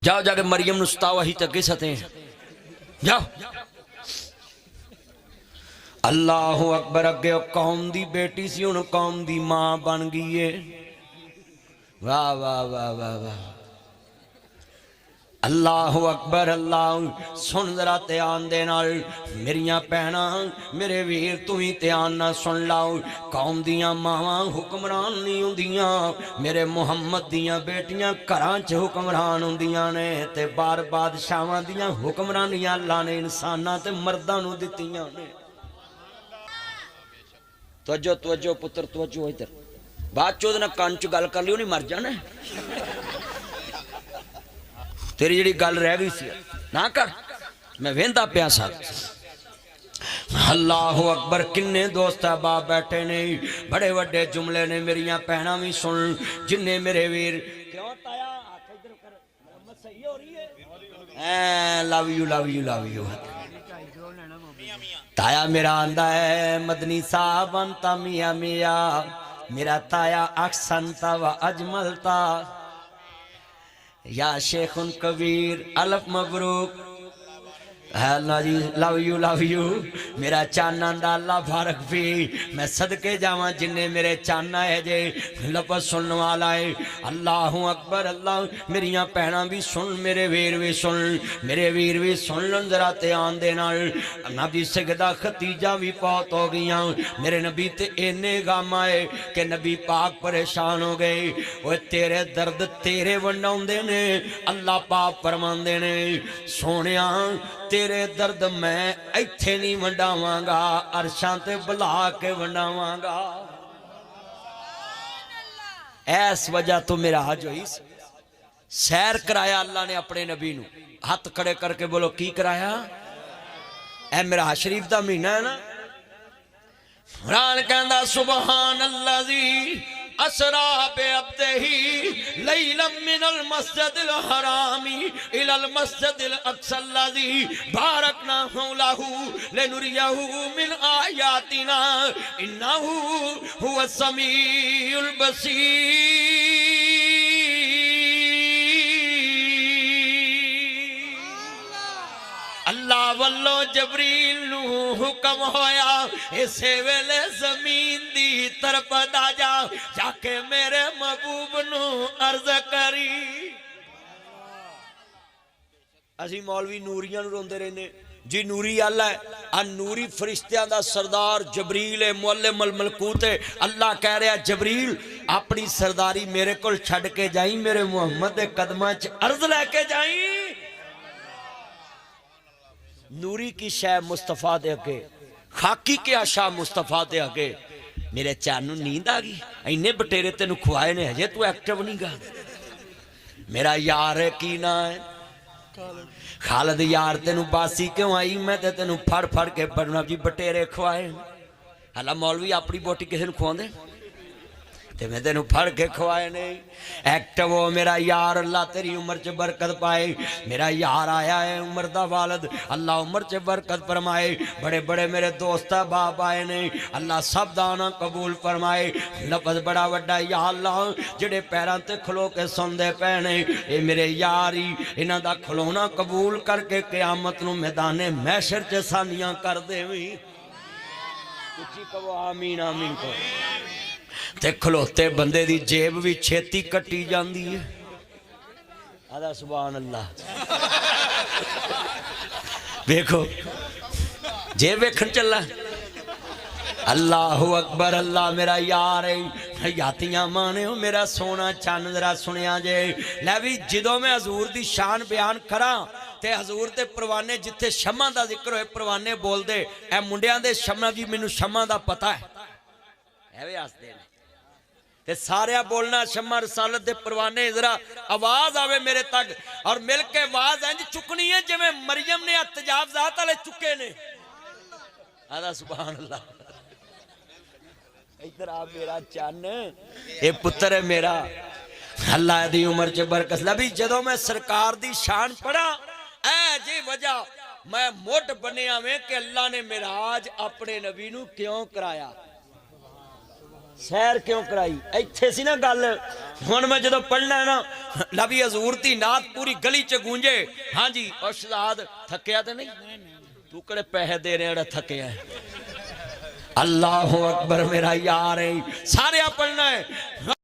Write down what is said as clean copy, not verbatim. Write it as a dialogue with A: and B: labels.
A: جاؤ جا کے مریم نو ستاؤ ہی تک ستے ہیں جاؤ اللہ اکبر اگے قوم دی بیٹی سی ان قوم دی ماں بن گئی ہے واہ واہ واہ واہ واہ اللہ اکبر اللہ سن ذرا تیان دے نال میریاں پہنا میرے ویر تو ہی تیان نہ سن لاؤ قوم دیاں ماواں حکمران نہیں ہوندیاں میرے محمد دیاں بیٹیاں کرانچ حکمران ہوندیاں نے تے بار بادشاہاں دیاں حکمرانیاں اللہ نے انساناں تے مرداں نو دتیاں نے توجہ توجہ پتر توجہ ادھر بات چود نہ کان چ گل کر لیو نہیں مر جانا تیری جڑی گل رہ گئی سی نہ کر میں ویندا پیا سا اللہ اکبر کنے دوست احباب بیٹھے نے بڑے وڈے جملے نے میریاں پہنا بھی سن جننے میرے ویر کیوں تایا ہاتھ ادھر کر محمد صحیح ہو رہی ہے love you love you love you تایا میرا آندہ ہے مدنی صاحب انتا میاں میاں میرا تایا احسنتا و اجملتا یا شیخ کبیر الف مبروک اللہ جی لو یو میرا چانا دا اللہ بارک بھی میں صدقے جاواں جننے میرے چانا ہے جے لفظ سننے والا ہے اللہ اکبر اللہ میریاں پہنا بھی سن میرے ویر بھی سن میرے ویر بھی سن لن ذرا تیان دینا نبی سگدہ ختیجہ بھی پوت ہو گیا میرے نبی تے اینے غم آئے کہ نبی پاک پریشان ہو گئے وہ تیرے درد تیرے ونڈاؤں دینے اللہ پاک فرمان دینے سونیاں تیرے درد میں ایتھے نہیں ونڈاواں گا عرشاں تے بلا کے ونڈاواں گا ایس وجہ تو میرا حج ہوئی سیر کرایا اللہ نے اپنے نبی نو ہاتھ کھڑے کر کے بولو کی کرایا اے میرا حج شریف دا مہینہ ہے نا قرآن کہندا سبحان اللذی اسرا بعبدہی لیلا من المسجد الحرامی الى المسجد الاقصی اللذی بارکنا حولہ لنریہو من آیاتنا انہو هو السمیع البصیر اللہ واللہ جبریل نو حکم ہویا اسے ویلے زمین دی طرف دا جا کے میرے محبوب نو عرض کری اسی مولوی نوریاں نو روندے رہنے جی نوری اللہ ہے ان نوری فرشتیاں دا سردار جبریل معلم الملکوت ہے اللہ کہہ رہا جبریل اپنی سرداری میرے کل چھڑ کے جائیں میرے محمد قدمہ عرض لے کے جائیں نوری کی شے مصطفیٰ دے اگے خاکی کے آشا مصطفیٰ دے اگے میرے چانو نیند آگی اینے بٹیرے تینو کھوائے نے ہجے تو ایکٹیو نہیں گا میرا یار کی نہ ہے خالد یار تینو باسی کیوں آئی میں تینو پھڑ پھڑ کے پڑھنا جی بٹیرے کھوائے اللہ مولوی اپنی بوٹی کسی نے کھوان دے تے میں تینو پھڑ کے کھوائے نہیں ایکٹو ہو میرا یار اللہ تیری عمر چے برکت پائے میرا یار آیا ہے عمر دا والد اللہ عمر چے برکت فرمائے بڑے بڑے میرے دوستہ باپ آئے نہیں اللہ سب دانا قبول فرمائے لفظ بڑا وڈا یا اللہ جڑے پیران تے کھلو کے سندے پہنے اے میرے یاری انہ دا کھلونا قبول کر کے قیامت نو میدان محشر چے سانیاں کر دے ہوئی کچھی کہو آمین آمین کو تے کھلوتے بندے دی جیب بھی چھیتی کٹی جاندی ہے آدھا سبحان اللہ دیکھو جیب ویکھن چلا اللہ اکبر اللہ میرا یار ہے یاتیاں مانے ہو میرا سونا چاند ذرا سنیا جے لے بھی جدوں میں حضور دی شان بیان کرا تے حضور دے پروانے جتھے شمع دا ذکر ہوئے پروانے بول دے اے منڈیاں دے شمع جی مینوں شمع دا پتہ ہے ایویں آس دے تے سارے بولنا شمع رسالت دے پروانے ذرا آواز آوے میرے تک اور مل کے آواز انج چکنی ہے جو مریم نے اتجاوزات والے چکے نے آدھا سبحان اللہ ادھر آ میرا چان اے پتر ہے میرا اللہ دی عمر چ برکت لبی جدوں میں سرکار دی شان پڑھا اے جی وجہ میں موٹ بنیا میں کہ اللہ نے معراج اپنے نبی نو کیوں کرایا سیر کیوں کرائی ایتھے سی نا گل ہن میں جدو پڑھنا ہے نا نبی حضور دی نعت پوری گلی چ گونجے ہاں جی استاد تھکیا تے نہیں تو کڑے پیسے دے رہے ہیں تھکیا ہے اللہ اکبر میرا یار ہے سارے پڑھنا ہے